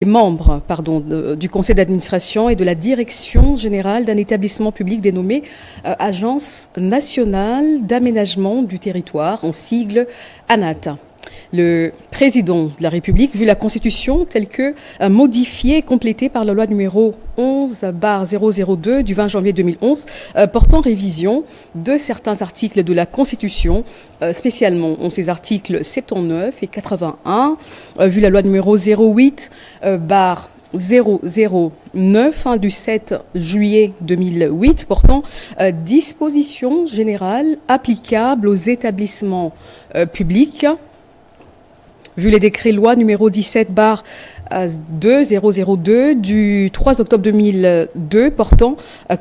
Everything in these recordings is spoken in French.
du conseil d'administration et de la direction générale d'un établissement public dénommé Agence nationale d'aménagement du territoire, en sigle ANAT. Le président de la République, vu la Constitution telle que modifiée et complétée par la loi numéro 11/002 du 20 janvier 2011, portant révision de certains articles de la Constitution, spécialement en ces articles 79 et 81, vu la loi numéro 08/009 du 7 juillet 2008 portant dispositions générales applicables aux établissements publics, vu les décrets loi numéro 17/2002 du 3 octobre 2002 portant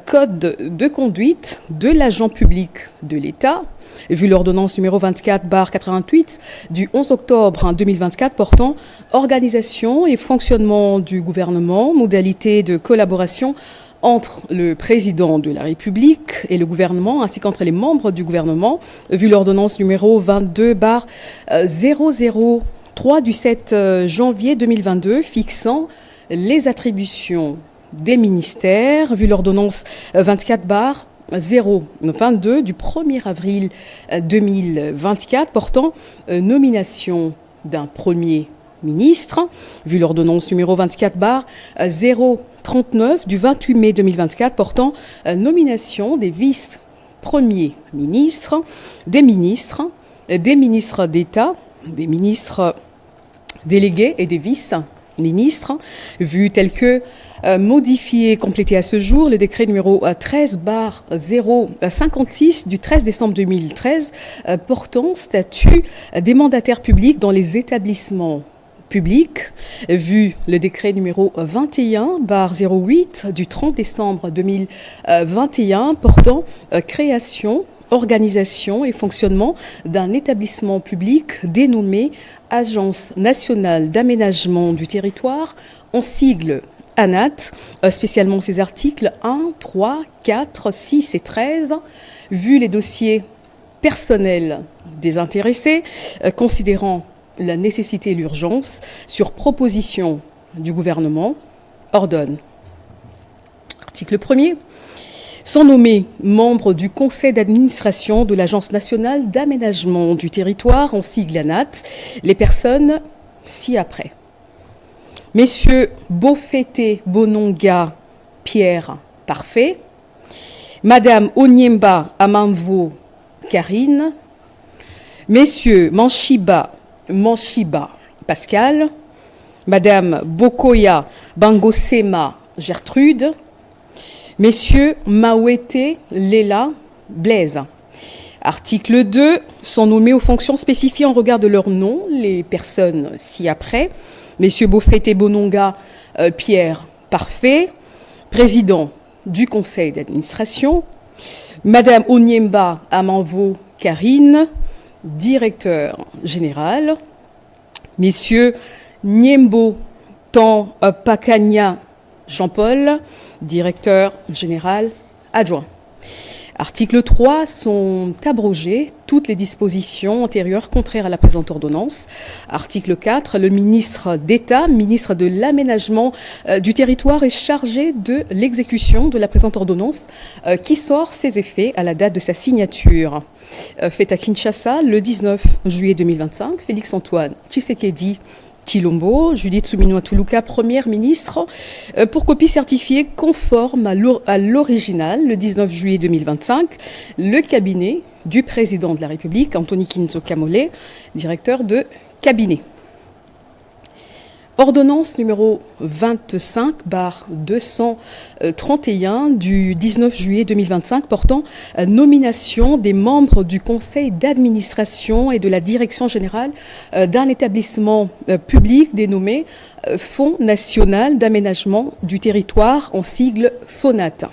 code de conduite de l'agent public de l'État, vu l'ordonnance numéro 24/88 du 11 octobre 2024 portant organisation et fonctionnement du gouvernement, modalités de collaboration entre le président de la République et le gouvernement, ainsi qu'entre les membres du gouvernement, vu l'ordonnance numéro 22/003 du 7 janvier 2022 fixant les attributions des ministères, vu l'ordonnance 24/022 du 1er avril 2024 portant nomination d'un premier ministre, vu l'ordonnance numéro 24/039 du 28 mai 2024 portant nomination des vice-premiers ministres, des ministres d'État, des ministres délégués et des vice-ministres, vu tel que modifié et complété à ce jour le décret numéro 13/056 du 13 décembre 2013 portant statut des mandataires publics dans les établissements publics, vu le décret numéro 21/08 du 30 décembre 2021 portant création, organisation et fonctionnement d'un établissement public dénommé Agence nationale d'aménagement du territoire, en sigle ANAT, spécialement ses articles 1, 3, 4, 6 et 13, vu les dossiers personnels des intéressés, considérant la nécessité et l'urgence, sur proposition du gouvernement, ordonne. Article 1er. Sont nommés membres du conseil d'administration de l'Agence nationale d'aménagement du territoire, en sigle ANAT, les personnes ci-après. Messieurs Bofete Bononga Pierre Parfait, Madame Onyemba Amanvo Karine, Messieurs Manshiba Pascal, Madame Bokoya Bangosema Gertrude, Messieurs Mawete Lela Blaise. Article 2. Sont nommés aux fonctions spécifiées en regard de leur nom les personnes ci-après. Messieurs Bofete Bononga Pierre Parfait, président du conseil d'administration. Madame Onyemba Amanvo Karine, directeur général. Messieurs Nyembo Tan Pakanya Jean-Paul, directeur général adjoint. Article 3. Sont abrogées toutes les dispositions antérieures contraires à la présente ordonnance. Article 4. Le ministre d'État, ministre de l'Aménagement du territoire, est chargé de l'exécution de la présente ordonnance qui sort ses effets à la date de sa signature. Faite à Kinshasa le 19 juillet 2025, Félix-Antoine Tshisekedi Tshilombo, Judith Suminwa Tuluka, première ministre, pour copie certifiée conforme à l'original le 19 juillet 2025, le cabinet du président de la République, Anthony Kinzo Kamole, directeur de cabinet. Ordonnance numéro 25/231 du 19 juillet 2025 portant nomination des membres du conseil d'administration et de la direction générale d'un établissement public dénommé Fonds national d'aménagement du territoire, en sigle FONAT.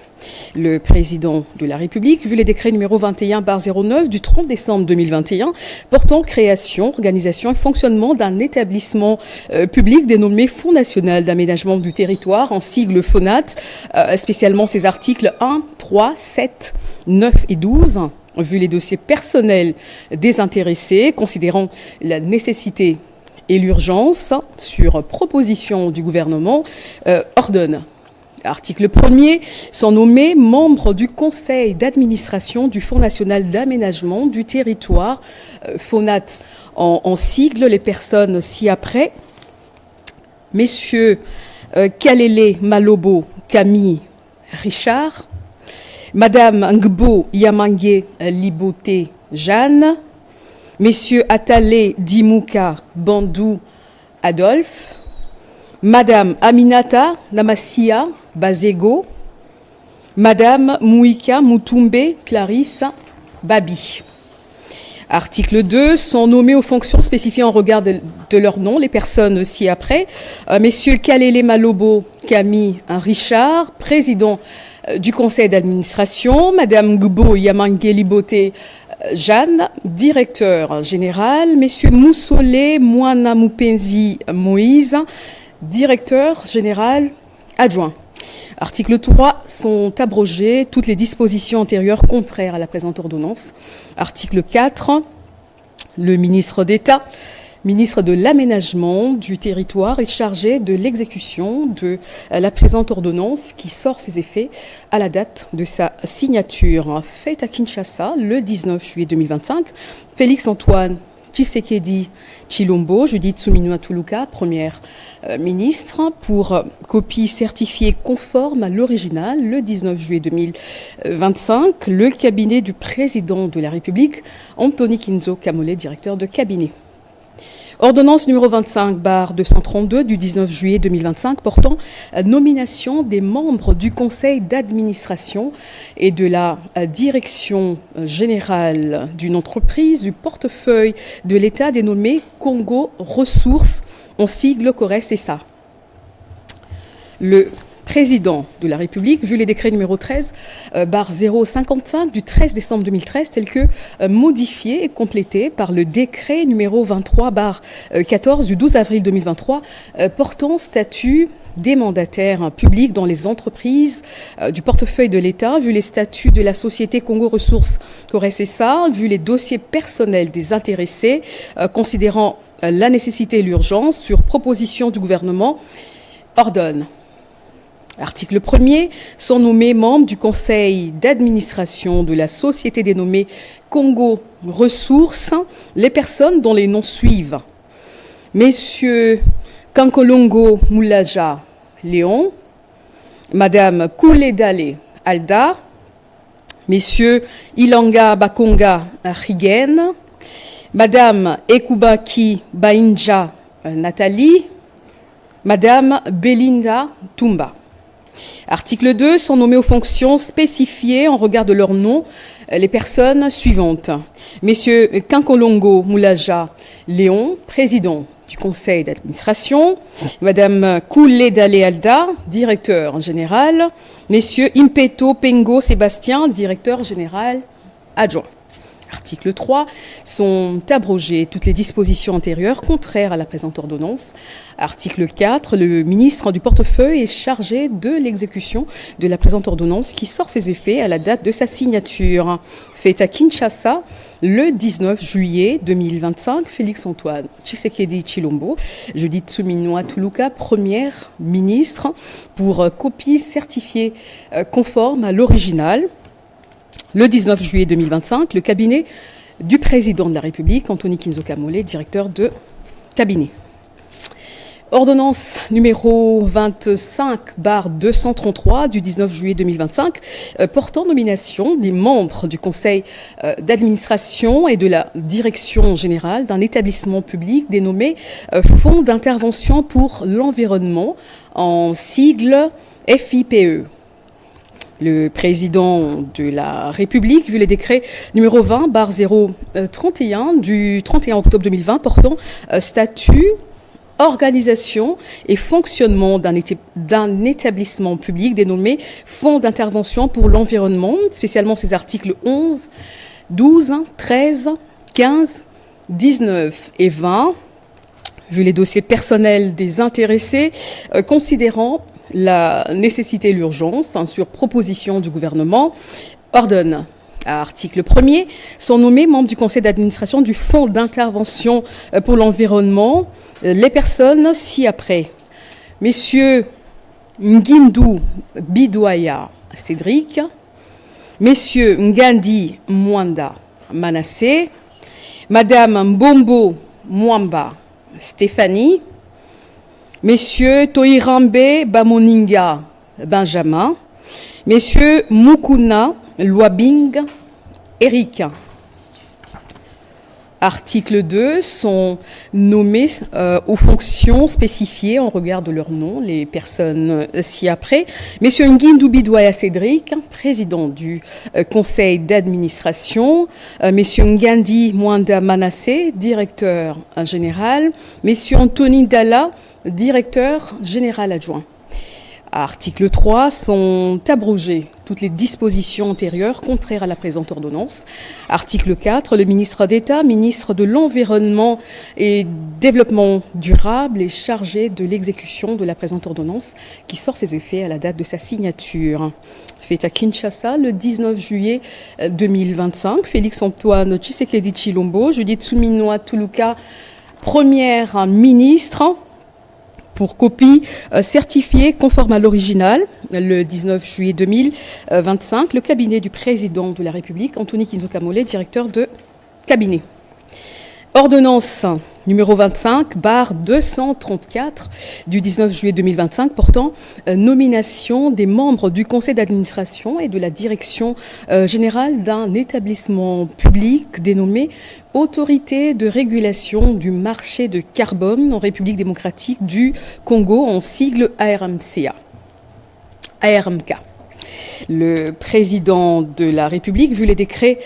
Le président de la République, vu les décrets numéro 21/09 du 30 décembre 2021 portant création, organisation et fonctionnement d'un établissement public dénommé Fonds national d'aménagement du territoire, en sigle FONAT, spécialement ses articles 1, 3, 7, 9 et 12, vu les dossiers personnels des intéressés, considérant la nécessité et l'urgence, sur proposition du gouvernement, ordonne. Article 1er, sont nommés membres du conseil d'administration du Fonds national d'aménagement du territoire, FONAT en sigle, les personnes ci-après. Messieurs Kalele Malobo Camille Richard, Madame Ngbo Yamangue Liboté Jeanne, Messieurs Atale Dimouka Bandou Adolphe, Madame Aminata Namassia Bazego, Madame Mouika Moutoumbe Clarisse Babi. Article 2, sont nommés aux fonctions spécifiées en regard de leur nom, les personnes ci-après. Messieurs Kalele Malobo Camille Richard, président du conseil d'administration. Madame Ngbo Yamangue Liboté Jeanne, directeur général. Messieurs Moussole Mouana Moupenzi Moïse, directeur général adjoint. Article 3, sont abrogées toutes les dispositions antérieures contraires à la présente ordonnance. Article 4, le ministre d'État, ministre de l'Aménagement du territoire, est chargé de l'exécution de la présente ordonnance qui sort ses effets à la date de sa signature. Faite à Kinshasa le 19 juillet 2025, Félix-Antoine Tshisekedi Tshilombo, Judith Suminwa Tuluka, première ministre, pour copie certifiée conforme à l'original le 19 juillet 2025, le cabinet du président de la République, Anthony Kinzo Kamole, directeur de cabinet. Ordonnance numéro 25/232 du 19 juillet 2025 portant nomination des membres du conseil d'administration et de la direction générale d'une entreprise du portefeuille de l'État dénommé Congo Ressources, en sigle CORES-SA. Le président de la République, vu les décrets numéro 13/055 du 13 décembre 2013, tels que modifiés et complétés par le décret numéro 23/14 du 12 avril 2023 portant statut des mandataires publics dans les entreprises du portefeuille de l'État, vu les statuts de la société Congo Ressources CORES-SA, vu les dossiers personnels des intéressés, considérant la nécessité et l'urgence, sur proposition du gouvernement, ordonne. Article 1er, sont nommés membres du conseil d'administration de la société dénommée Congo Ressources les personnes dont les noms suivent. Messieurs Kankolongo Moulaja Léon, Madame Kouledale Alda, Messieurs Ilanga Bakonga Rigen, Madame Ekubaki Bainja Nathalie, Madame Belinda Tumba. Article 2, sont nommés aux fonctions spécifiées en regard de leur nom les personnes suivantes. Messieurs Kankolongo Moulaja Léon, président du conseil d'administration. Madame Kouledale Alda, directeur général. Messieurs Impeto Pengo Sébastien, directeur général adjoint. Article 3, sont abrogées toutes les dispositions antérieures contraires à la présente ordonnance. Article 4, le ministre du portefeuille est chargé de l'exécution de la présente ordonnance qui sort ses effets à la date de sa signature. Faite à Kinshasa le 19 juillet 2025, Félix-Antoine Tshisekedi Tshilombo, Judith Suminwa Tuluka, première ministre, pour copie certifiée conforme à l'original. Le 19 juillet 2025, le cabinet du président de la République, Anthony Kinzo Kamole, directeur de cabinet. Ordonnance numéro 25/233 du 19 juillet 2025 portant nomination des membres du conseil d'administration et de la direction générale d'un établissement public dénommé Fonds d'intervention pour l'environnement, en sigle FIPE. Le président de la République, vu les décrets numéro 20/031 du 31 octobre 2020 portant statut, organisation et fonctionnement d'un établissement public dénommé Fonds d'intervention pour l'environnement, spécialement ses articles 11, 12, 13, 15, 19 et 20, vu les dossiers personnels des intéressés, considérant la nécessité et l'urgence, sur proposition du gouvernement, ordonne. Article 1er, sont nommés membres du conseil d'administration du Fonds d'intervention pour l'environnement les personnes ci-après. Messieurs Ngindou Bidwaya Cédric, Messieurs Ngandi Mwanda Manassé, Madame Mbombo Mwamba Stéphanie, Messieurs Toirambe Bamoninga Benjamin, Messieurs Mukuna Lwabing Eric. Article 2, sont nommés aux fonctions spécifiées en regard de leur nom, les personnes ci-après. Monsieur Ngindou Bidwaya Cédric, président du conseil d'administration. Monsieur Ngandi Mwanda Manassé, directeur général. Monsieur Anthony Dalla, directeur général adjoint. Article 3, sont abrogées toutes les dispositions antérieures contraires à la présente ordonnance. Article 4, le ministre d'État, ministre de l'Environnement et Développement durable est chargé de l'exécution de la présente ordonnance qui sort ses effets à la date de sa signature. Fait à Kinshasa le 19 juillet 2025. Félix-Antoine Tshisekedi Tshilombo, Judith Suminwa Tuluka, première ministre, pour copie certifiée conforme à l'original, le 19 juillet 2025, le cabinet du président de la République, Anthony Kinzoka Mollé, directeur de cabinet. Ordonnance numéro 25/234 du 19 juillet 2025 portant nomination des membres du conseil d'administration et de la direction générale d'un établissement public dénommé Autorité de régulation du marché de carbone en République démocratique du Congo, en sigle ARMK. Le président de la République, vu les décrets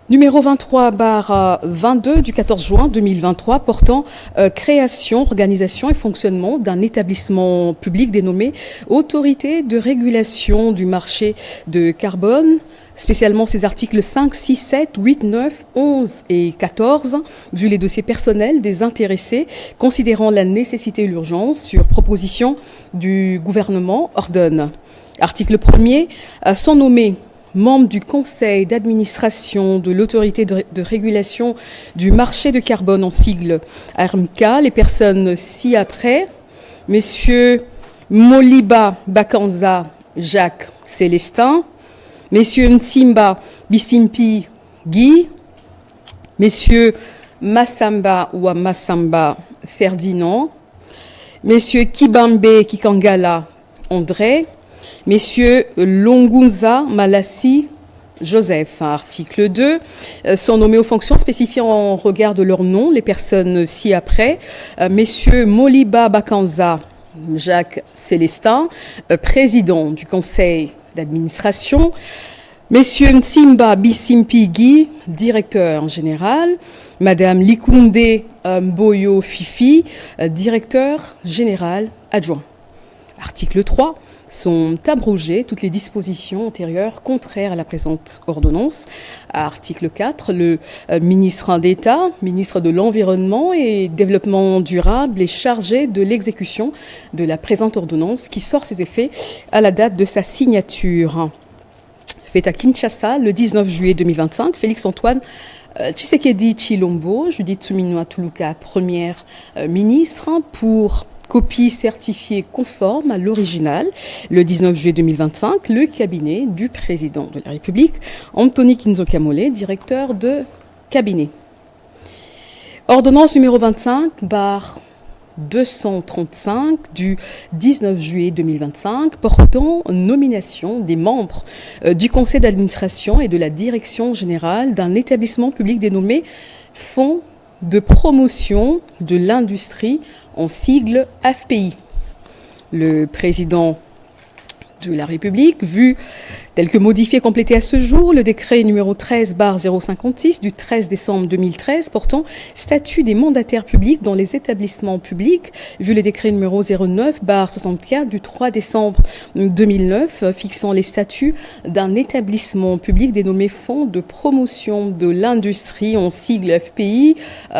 numéro 23/22 du 14 juin 2023 portant création, organisation et fonctionnement d'un établissement public dénommé Autorité de régulation du marché de carbone, spécialement ces articles 5, 6, 7, 8, 9, 11 et 14, vu les dossiers personnels des intéressés, considérant la nécessité et l'urgence sur proposition du gouvernement, ordonne. Article 1er, sont nommés membres du conseil d'administration de l'autorité de régulation du marché de carbone en sigle ARMK, les personnes ci-après, messieurs Moliba Bakanza Jacques Célestin, messieurs Nsimba Bisimpi Guy, messieurs Massamba ou Massamba Ferdinand, messieurs Kibambe Kikangala André, messieurs Longunza Malassi Joseph. Article 2, sont nommés aux fonctions spécifiées en regard de leur nom, les personnes ci-après, messieurs Moliba Bakanza Jacques Célestin, président du conseil d'administration, messieurs Nsimba Bisimpi Guy, directeur général, madame Likunde Mboyo Fifi, directeur général adjoint. Article 3, sont abrogées toutes les dispositions antérieures contraires à la présente ordonnance. Article 4, le ministre d'État, ministre de l'Environnement et Développement durable est chargé de l'exécution de la présente ordonnance qui sort ses effets à la date de sa signature. Fait à Kinshasa le 19 juillet 2025, Félix-Antoine Tshisekedi Tshilombo, Judith Suminwa Tuluka, première ministre, pour copie certifiée conforme à l'original, le 19 juillet 2025, le cabinet du président de la République, Anthony Kinzoka Mollé, directeur de cabinet. Ordonnance numéro 25/235 du 19 juillet 2025 portant nomination des membres du conseil d'administration et de la direction générale d'un établissement public dénommé Fonds de promotion de l'industrie en sigle FPI. Le président de la République, vu tel que modifié et complété à ce jour, le décret numéro 13/056 du 13 décembre 2013 portant statut des mandataires publics dans les établissements publics, vu le décret numéro 09/64 du 3 décembre 2009 fixant les statuts d'un établissement public dénommé Fonds de promotion de l'industrie en sigle FPI,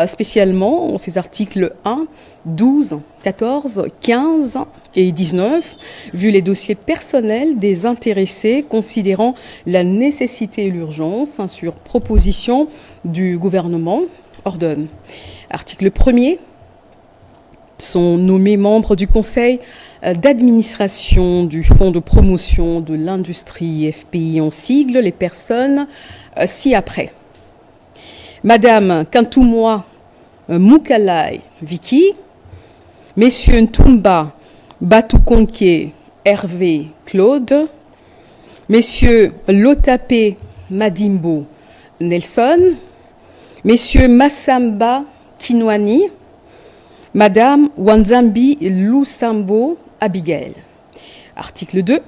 spécialement en ses articles 1, 12, 14, 15 et 19, vu les dossiers personnels des intéressés considérant la nécessité et l'urgence, sur proposition du gouvernement, ordonne. Article 1er, sont nommés membres du conseil d'administration du Fonds de promotion de l'industrie FPI en sigle les personnes ci-après. Madame Kantoumwa Moukalai Vicky, Messieurs Ntumba Batukonke Hervé Claude, Messieurs Lotapé Madimbo Nelson, Messieurs Massamba Kinwani, Madame Wanzambi Lusambo Abigail. Article 2.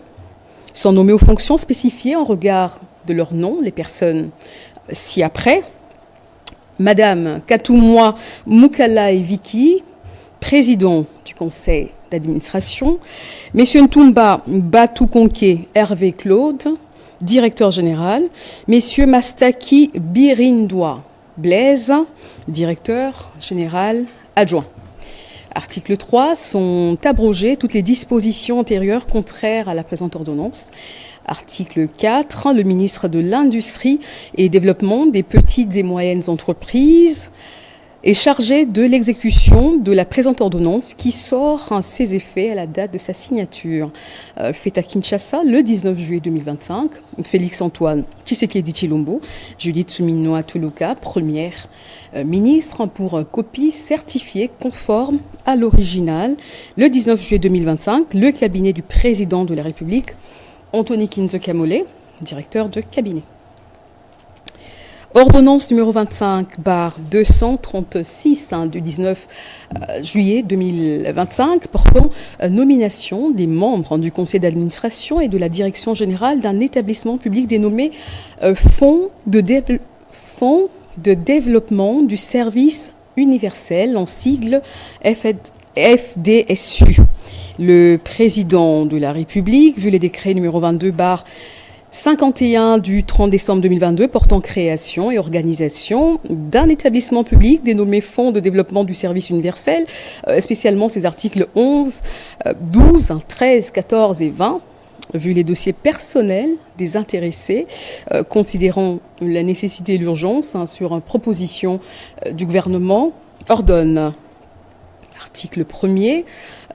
Sont nommés aux fonctions spécifiées en regard de leur nom les personnes ci-après. Madame Katoumwa Moukalai Vicky, président du conseil d'administration. Messieurs Ntumba Batukonke Hervé Claude, directeur général. Messieurs Mastaki Birindwa Blaise, directeur général adjoint. Article 3. Sont abrogées toutes les dispositions antérieures contraires à la présente ordonnance. Article 4. Le ministre de l'Industrie et Développement des petites et moyennes entreprises est chargé de l'exécution de la présente ordonnance qui sort ses effets à la date de sa signature. Fait à Kinshasa le 19 juillet 2025. Félix Antoine Tshisekedi Tshilombo, Judith Suminwa Tuluka, première ministre, pour copie certifiée conforme à l'original. Le 19 juillet 2025, le cabinet du président de la République, Anthony Kinzo Kamole, directeur de cabinet. Ordonnance numéro 25/236 du 19 juillet 2025 portant nomination des membres du conseil d'administration et de la direction générale d'un établissement public dénommé Fonds de développement du service universel, en sigle FDSU. Le président de la République, vu les décrets numéro 22/51 du 30 décembre 2022 portant création et organisation d'un établissement public dénommé Fonds de développement du service universel, spécialement ses articles 11, 12, 13, 14 et 20, vu les dossiers personnels des intéressés, considérant la nécessité et l'urgence sur proposition du gouvernement, ordonne. Article 1er,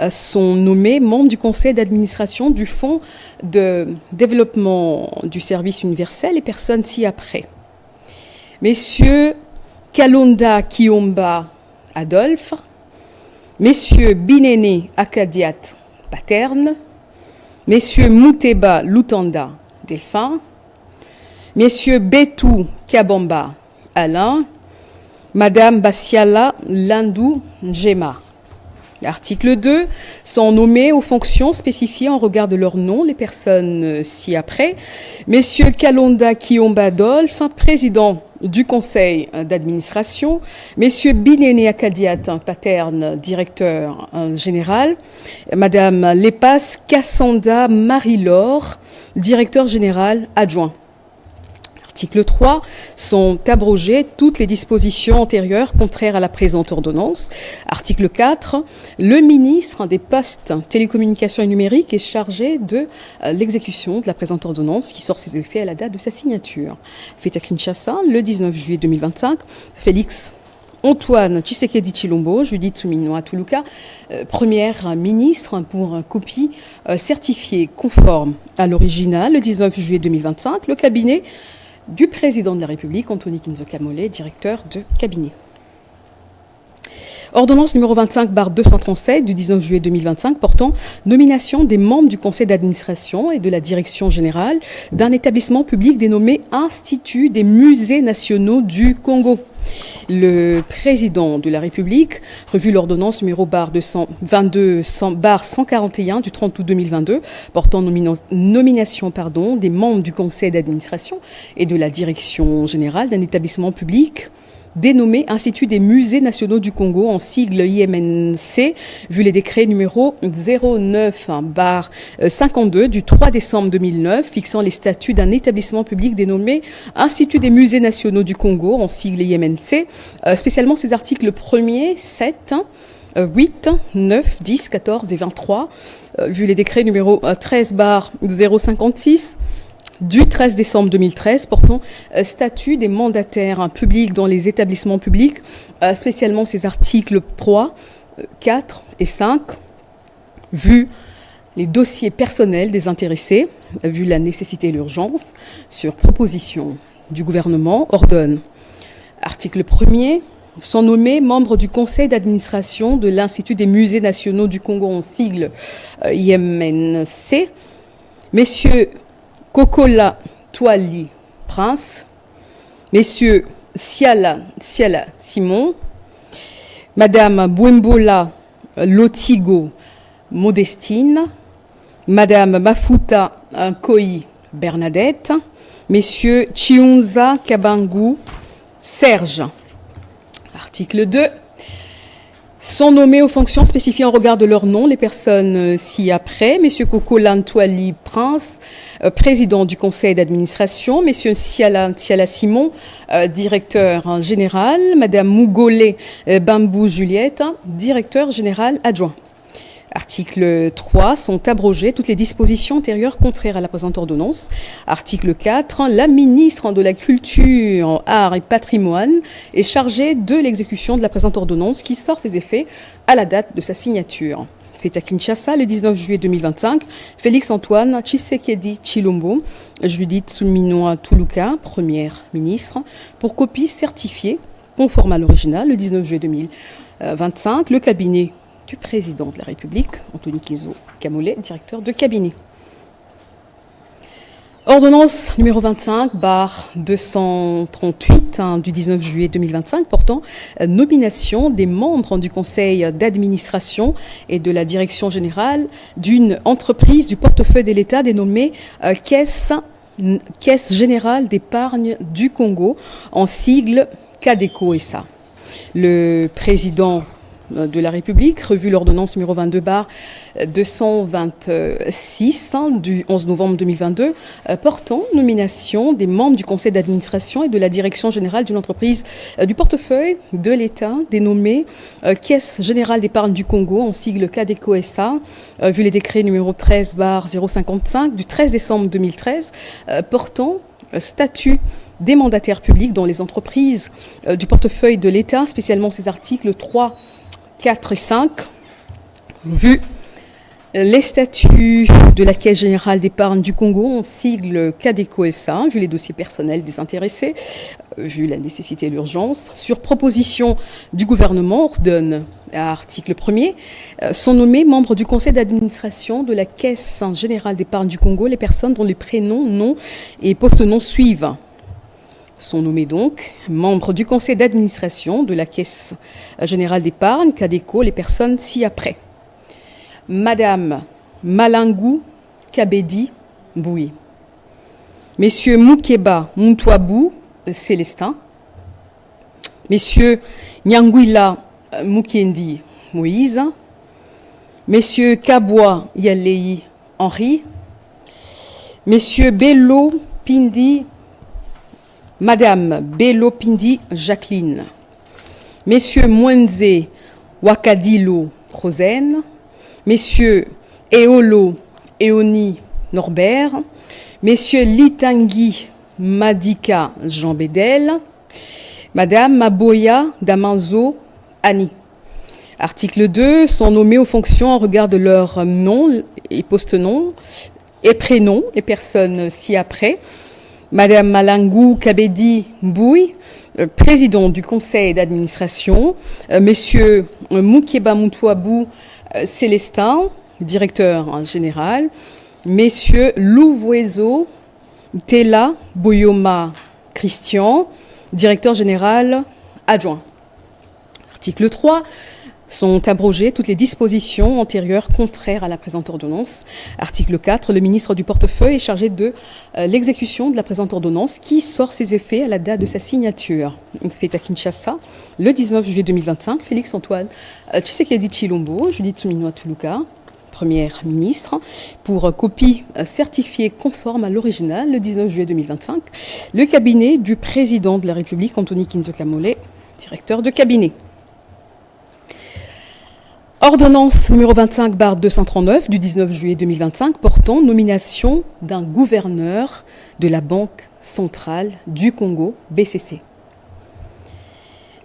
sont nommés membres du conseil d'administration du Fonds de développement du service universel et personnes ci-après. Messieurs Kalonda Kiomba Adolphe, Messieurs Binene Akadiat Paterne, Messieurs Mouteba Lutanda Delphin, Messieurs Betou Kabamba Alain, Madame Bassiala Landou Njema. Article 2. Sont nommés aux fonctions spécifiées en regard de leur nom les personnes ci-après. Messieurs Kalonda Kiomba Adolphe, président du conseil d'administration. Messieurs Binene Akadiat Paterne, directeur général. Madame Lepas Kassanda Marie-Laure, directeur général adjoint. Article 3. Sont abrogées toutes les dispositions antérieures contraires à la présente ordonnance. Article 4. Le ministre des Postes, Télécommunications et Numériques est chargé de l'exécution de la présente ordonnance qui sort ses effets à la date de sa signature. Fait à Kinshasa le 19 juillet 2025. Félix Antoine Tshisekedi Tshilombo, Judith Suminwa Tuluka, première ministre, pour copie certifiée conforme à l'original le 19 juillet 2025. Le cabinet du président de la République, Anthony Kinzo Kamole, directeur de cabinet. Ordonnance numéro 25/237 du 19 juillet 2025 portant nomination des membres du conseil d'administration et de la direction générale d'un établissement public dénommé Institut des musées nationaux du Congo. Le président de la République, revu l'ordonnance numéro /141 du 30 août 2022 portant nomination des membres du conseil d'administration et de la direction générale d'un établissement public dénommé Institut des musées nationaux du Congo, en sigle IMNC, vu les décrets numéro 09/52 du 3 décembre 2009 fixant les statuts d'un établissement public dénommé Institut des musées nationaux du Congo, en sigle IMNC, spécialement ses articles 1er, 7, 8, 9, 10, 14 et 23, vu les décrets numéro 13/056 du 13 décembre 2013 portant statut des mandataires publics dans les établissements publics, spécialement ces articles 3, 4 et 5, vu les dossiers personnels des intéressés, vu la nécessité et l'urgence, sur proposition du gouvernement, ordonne. Article 1er, sont nommés membres du conseil d'administration de l'Institut des musées nationaux du Congo, en sigle IMNC, messieurs Kokola Twali Prince, messieurs Siala Simon, madame Bouembola Lotigo Modestine, madame Mafuta Nkoi Bernadette, messieurs Chiunza Kabangu Serge. Article 2. Sont nommés aux fonctions spécifiées en regard de leur nom les personnes ci-après. Messieurs Kokola Ntwali Prince, président du conseil d'administration. Messieurs Siala Simon, directeur général. Madame Mougolé Bambou Juliette, directeur général adjoint. Article 3, sont abrogées toutes les dispositions antérieures contraires à la présente ordonnance. Article 4, la ministre de la Culture, Arts et Patrimoine est chargée de l'exécution de la présente ordonnance qui sort ses effets à la date de sa signature. Fait à Kinshasa le 19 juillet 2025, Félix-Antoine Tshisekedi Tshilombo, Judith Suminwa Tuluka, première ministre, pour copie certifiée conforme à l'original le 19 juillet 2025, le cabinet du président de la République, Anthony Kizo Kamole, directeur de cabinet. Ordonnance numéro 25/238 du 19 juillet 2025 portant nomination des membres du conseil d'administration et de la direction générale d'une entreprise du portefeuille de l'État dénommée Caisse générale d'épargne du Congo, en sigle CADECO SA. Le président de la République, revue l'ordonnance numéro 22/226 du 11 novembre 2022, portant nomination des membres du conseil d'administration et de la direction générale d'une entreprise du portefeuille de l'État dénommée Caisse générale d'épargne du Congo, en sigle CADECO SA, vu les décrets numéro 13/055 du 13 décembre 2013, portant statut des mandataires publics dans les entreprises du portefeuille de l'État, spécialement ces articles 3, 4 et 5, vu les statuts de la Caisse générale d'épargne du Congo, en sigle CADECO SA, vu les dossiers personnels des intéressés, vu la nécessité et l'urgence, sur proposition du gouvernement, ordonne, à article 1er, sont nommés membres du conseil d'administration de la Caisse générale d'épargne du Congo les personnes dont les prénoms, noms et post-noms suivent. Sont nommés donc membres du conseil d'administration de la Caisse générale d'épargne, CADECO, les personnes ci-après. Madame Malangou Kabedi Mboui. Messieurs Moukeba Muntwabou Célestin. Messieurs Nyangwila Mukendi Moïse. Messieurs Kabwa Yalei Henri. Messieurs Bello Pindi Madame Bello Pindi Jacqueline, Messieurs Mwenze Wakadilo Rosen, Messieurs Eolo Eoni Norbert, Messieurs Litangui Madika Jean Bédel, Madame Maboya Damanzo Annie. Article 2, sont nommés aux fonctions en regard de leur nom et post-nom et prénom, les personnes ci-après. Madame Malangou Kabedi Mbouy, président du conseil d'administration. Messieurs Moukeba Muntwabou Célestin, directeur général. Messieurs Louvoiseau Tela Boyoma Christian, directeur général adjoint. Article 3. Sont abrogées toutes les dispositions antérieures contraires à la présente ordonnance. Article 4. Le ministre du portefeuille est chargé de l'exécution de la présente ordonnance qui sort ses effets à la date de sa signature. Fait à Kinshasa le 19 juillet 2025. Félix-Antoine Tshisekedi Tshilombo, Judith Suminwa Tuluka, première ministre, pour copie certifiée conforme à l'original le 19 juillet 2025. Le cabinet du président de la République, Anthony Kizo Kamole, directeur de cabinet. Ordonnance numéro 25/239 du 19 juillet 2025 portant nomination d'un gouverneur de la Banque centrale du Congo, BCC.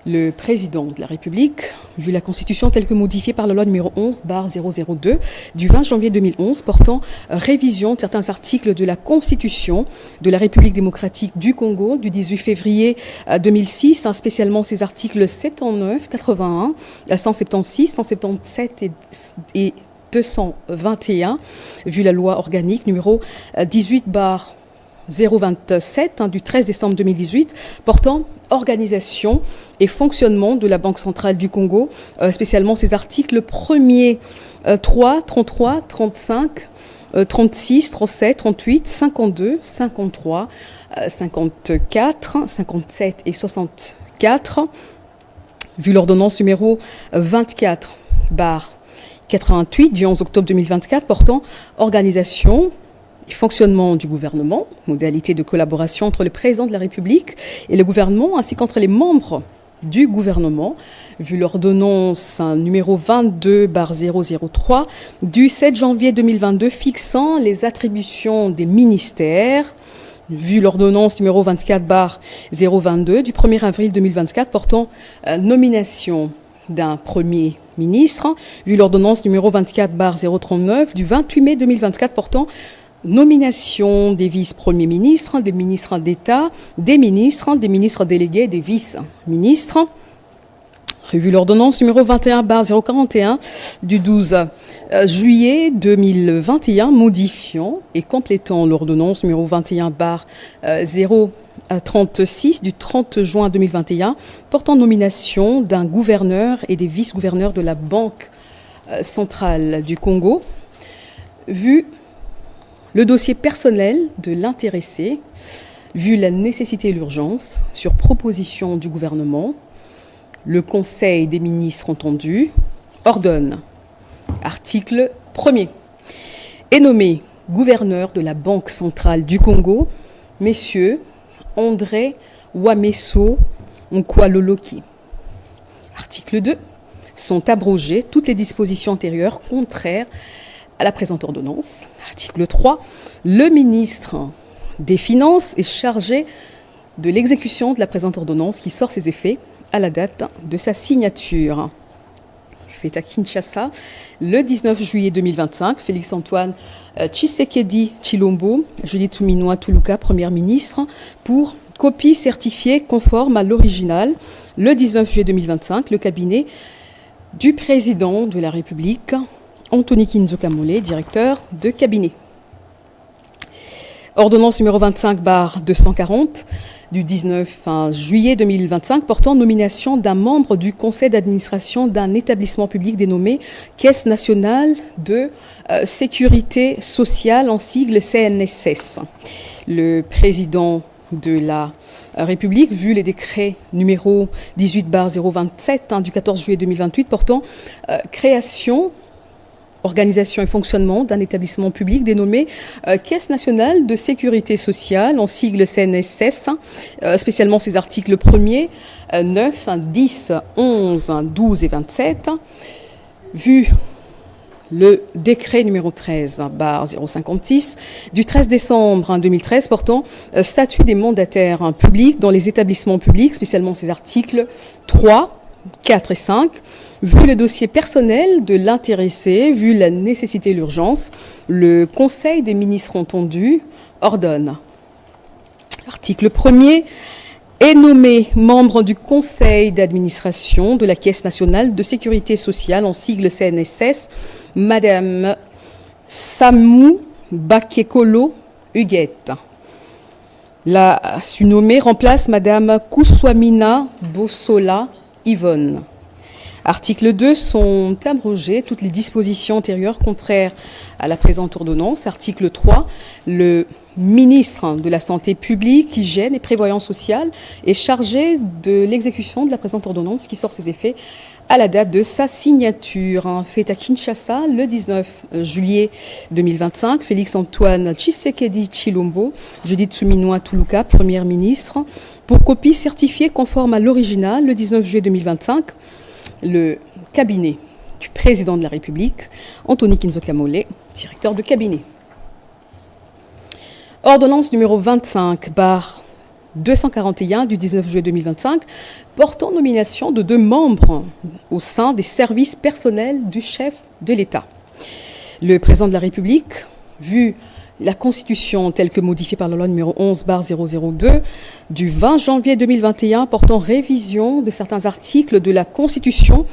Le président de la République, vu la Constitution telle que modifiée par la loi numéro 11/002 du 20 janvier 2011 portant révision de certains articles de la Constitution de la République démocratique du Congo du 18 février 2006, spécialement ces articles 79, 81, 176, 177 et 221, vu la loi organique numéro 18/027 du 13 décembre 2018 portant organisation et fonctionnement de la Banque centrale du Congo, spécialement ces articles 1er 3, 33, 35, 36, 37, 38, 52, 53, 54, 57 et 64, vu l'ordonnance numéro 24/88 du 11 octobre 2024 portant organisation et fonctionnement du gouvernement, modalités de collaboration entre le président de la République et le gouvernement, ainsi qu'entre les membres du gouvernement, vu l'ordonnance numéro 22/003 du 7 janvier 2022 fixant les attributions des ministères, vu l'ordonnance numéro 24/022 du 1er avril 2024 portant nomination d'un Premier ministre, vu l'ordonnance numéro 24/039 du 28 mai 2024 portant nomination des vice-premiers ministres, des ministres d'État, des ministres délégués, des vice-ministres. Revu l'ordonnance numéro 21/041 du 12 juillet 2021 modifiant et complétant l'ordonnance numéro 21/036 du 30 juin 2021 portant nomination d'un gouverneur et des vice-gouverneurs de la Banque centrale du Congo. Vu le dossier personnel de l'intéressé, vu la nécessité et l'urgence, sur proposition du gouvernement, le Conseil des ministres entendu ordonne, article 1er, est nommé gouverneur de la Banque centrale du Congo, messieurs André Wameso Nkwaloloki. Article 2, sont abrogées toutes les dispositions antérieures contraires à la présente ordonnance. Article 3, le ministre des Finances est chargé de l'exécution de la présente ordonnance qui sort ses effets à la date de sa signature. Fait à Kinshasa, le 19 juillet 2025, Félix-Antoine Tshisekedi Tshilombo, Julie Tsouminoua Toulouka, Première ministre, pour copie certifiée conforme à l'original. Le 19 juillet 2025, le cabinet du président de la République, Anthony Kinzo Kamole, directeur de cabinet. Ordonnance numéro 25/240 du 19 juillet 2025 portant nomination d'un membre du conseil d'administration d'un établissement public dénommé Caisse nationale de sécurité sociale, en sigle CNSS. Le président de la République, vu les décrets numéro 18/027 du 14 juillet 2028 portant création, organisation et fonctionnement d'un établissement public dénommé Caisse nationale de sécurité sociale, en sigle CNSS, spécialement ses articles 1er, 9, 10, 11, 12 et 27, vu le décret numéro 13/056 du 13 décembre 2013 portant statut des mandataires publics dans les établissements publics, spécialement ses articles 3, 4 et 5, vu le dossier personnel de l'intéressé, vu la nécessité et l'urgence, le Conseil des ministres entendu ordonne. Article 1er, est nommé membre du conseil d'administration de la Caisse nationale de sécurité sociale, en sigle CNSS, Madame Samou Bakekolo Huguette. La surnommée remplace Madame Kouswamina Bossola Yvonne. Article 2, sont abrogées toutes les dispositions antérieures contraires à la présente ordonnance. Article 3, le ministre de la Santé publique, Hygiène et Prévoyance sociale est chargé de l'exécution de la présente ordonnance qui sort ses effets à la date de sa signature. Fait à Kinshasa le 19 juillet 2025, Félix-Antoine Tshisekedi Tshilombo, Judith Suminwa Toulouka, Première ministre, pour copie certifiée conforme à l'original le 19 juillet 2025. Le cabinet du président de la République, Anthony Kinzoka Mollé, directeur de cabinet. Ordonnance numéro 25/241 du 19 juillet 2025 portant nomination de 2 membres au sein des services personnels du chef de l'État. Le président de la République, vu la Constitution telle que modifiée par la loi numéro 11/002 du 20 janvier 2021 portant révision de certains articles de la Constitution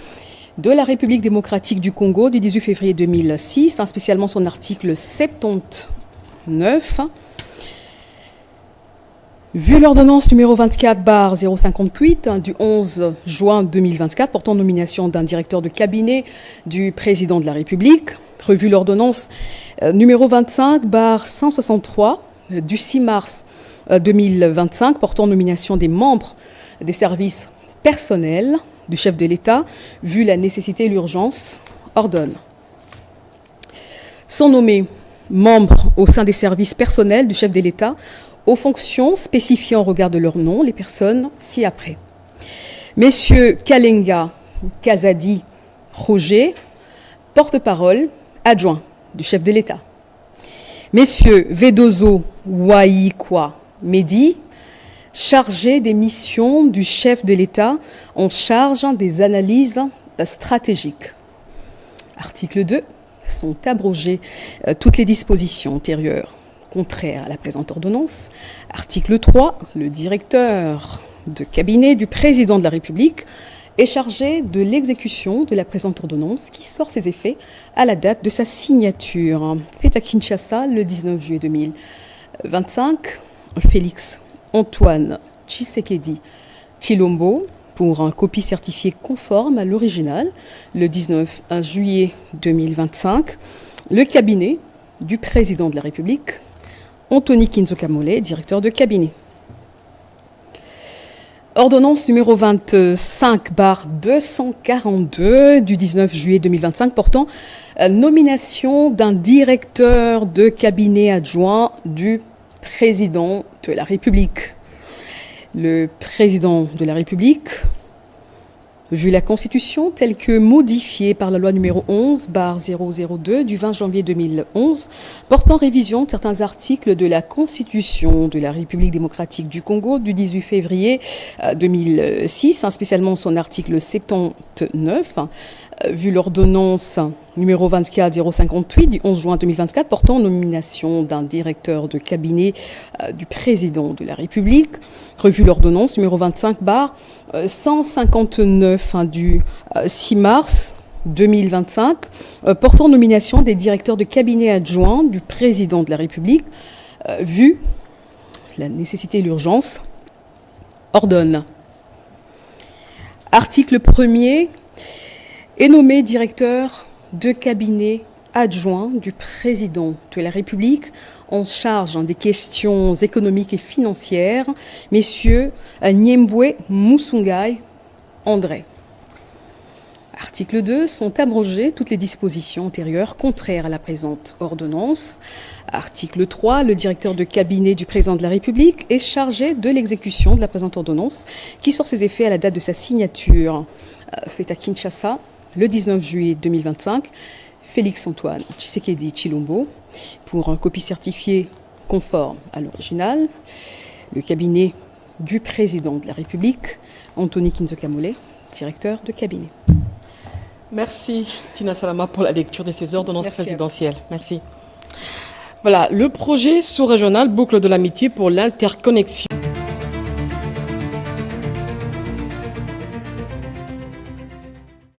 de la République démocratique du Congo du 18 février 2006, spécialement son article 79. Vu l'ordonnance numéro 24/058 du 11 juin 2024 portant nomination d'un directeur de cabinet du président de la République, revu l'ordonnance numéro 25/163 du 6 mars 2025 portant nomination des membres des services personnels du chef de l'État, vu la nécessité et l'urgence, ordonne. Sont nommés membres au sein des services personnels du chef de l'État aux fonctions spécifiées en regard de leur nom les personnes ci-après. Messieurs Kalenga Kazadi Roger, porte-parole adjoint du chef de l'État. Messieurs Vedozo Waikwa Mehdi, chargé des missions du chef de l'État en charge des analyses stratégiques. Article 2. Sont abrogées toutes les dispositions antérieures contraires à la présente ordonnance. Article 3. Le directeur de cabinet du président de la République est chargé de l'exécution de la présente ordonnance qui sort ses effets à la date de sa signature. Fait à Kinshasa le 19 juillet 2025, Félix Antoine Tshisekedi Tshilombo pour un copie certifiée conforme à l'original le 19 juillet 2025. Le cabinet du président de la République, Anthony Kinzoka Mollé, directeur de cabinet. Ordonnance numéro 25/242 du 19 juillet 2025 portant nomination d'un directeur de cabinet adjoint du président de la République. Le président de la République, vu la Constitution telle que modifiée par la loi numéro 11/002 du 20 janvier 2011, portant révision de certains articles de la Constitution de la République démocratique du Congo du 18 février 2006, spécialement son article 79, vu l'ordonnance numéro 24058 du 11 juin 2024 portant nomination d'un directeur de cabinet du président de la République, revu l'ordonnance numéro 25/159 du 6 mars 2025 portant nomination des directeurs de cabinet adjoints du président de la République, vu la nécessité et l'urgence, ordonne. Article 1er est nommé directeur de cabinet adjoint du président de la République en charge des questions économiques et financières, messieurs Niembwe Musungai André. Article 2. Sont abrogées toutes les dispositions antérieures contraires à la présente ordonnance. Article 3. Le directeur de cabinet du président de la République est chargé de l'exécution de la présente ordonnance qui sort ses effets à la date de sa signature. Fait à Kinshasa le 19 juillet 2025, Félix Antoine Tshisekedi Tshilombo pour un copie certifiée conforme à l'original. Le cabinet du président de la République, Anthony Kinzoka Mollé, directeur de cabinet. Merci Tina Salama pour la lecture de ces ordonnances présidentielles. Merci. Voilà, le projet sous-régional Boucle de l'amitié pour l'interconnexion.